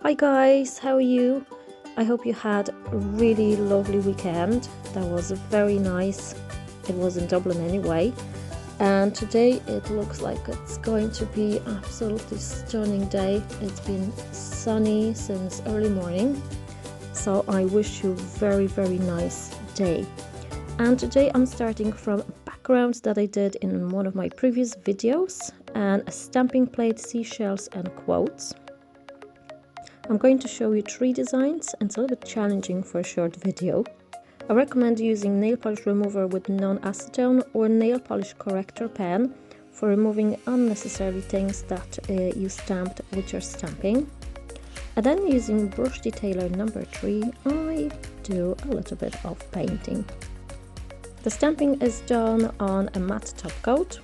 Hi guys, how are you? I hope you had a really lovely weekend. That was very nice. It was in Dublin anyway. And today it looks like it's going to be absolutely stunning day. It's been sunny since early morning. So I wish you a very nice day. And today I'm starting from backgrounds that I did in one of my previous videos and a stamping plate, seashells and quotes. I'm going to show you 3 designs, and it's a little bit challenging for a short video. I recommend using nail polish remover with non-acetone or nail polish corrector pen for removing unnecessary things that you stamped with your stamping. And then using brush detailer number 3, I do a little bit of painting. The stamping is done on a matte top coat,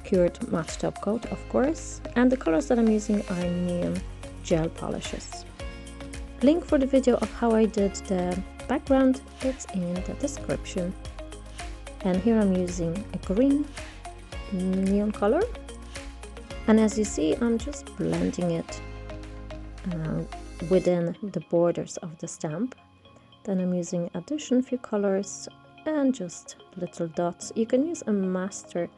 cured matte top coat of course, and the colors that I'm using are neon gel polishes. Link for the video of how I did the background, it's in the description. And here I'm using a green neon color, and as you see I'm just blending it within the borders of the stamp. Then I'm using additional few colors and just little dots. You can use a master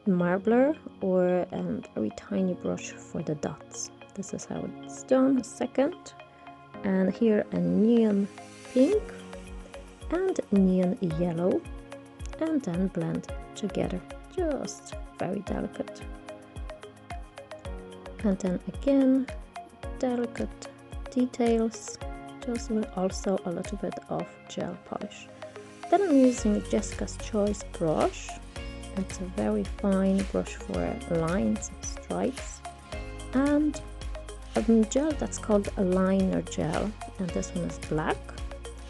marbler or a very tiny brush for the dots. This is how it's done. A second, and here a neon pink and neon yellow, and then blend together, just very delicate. And then again delicate details, just with also a little bit of gel polish. Then I'm using Jessica's Choice brush. It's a very fine brush for lines and stripes, and a gel that's called a liner gel, and this one is black.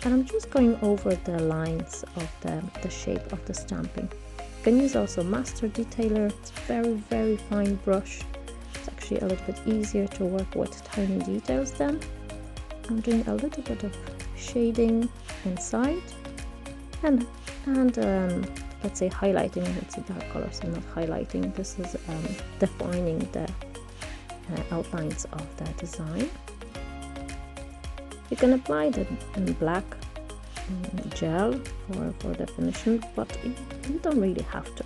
And I'm just going over the lines of the shape of the stamping. You can use also master detailer. It's a very fine brush. It's actually a little bit easier to work with tiny details then. I'm doing a little bit of shading inside and let's say highlighting. It's a dark color, so I'm not highlighting. This is defining the outlines of the design. You can apply the black gel for definition, but you don't really have to.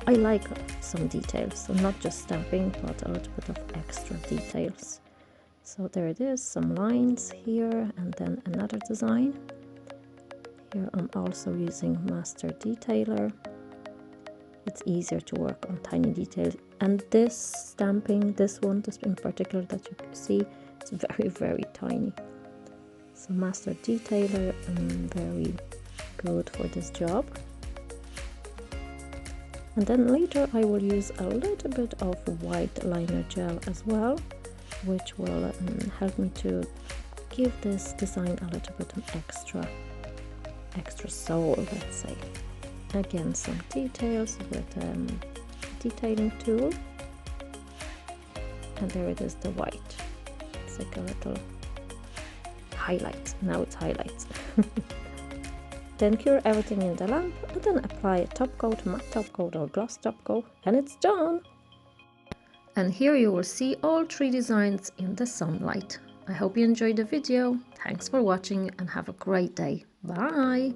I like some details, so not just stamping but a little bit of extra details. So there it is, some lines here, and then another design. Here I'm also using master detailer. It's easier to work on tiny details, and this stamping, this one just in particular that you can see, it's very tiny. So master detailer, very good for this job. And then later I will use a little bit of white liner gel as well, which will help me to give this design a little bit of extra soul, let's say. Again, some details with detailing tool, and there it is, the white. It's like a little highlight. Now it's highlights. Then cure everything in the lamp, and then apply a top coat, matte top coat or gloss top coat, and it's done. And here you will see all 3 designs in the sunlight. I hope you enjoyed the video. Thanks for watching and have a great day. Bye!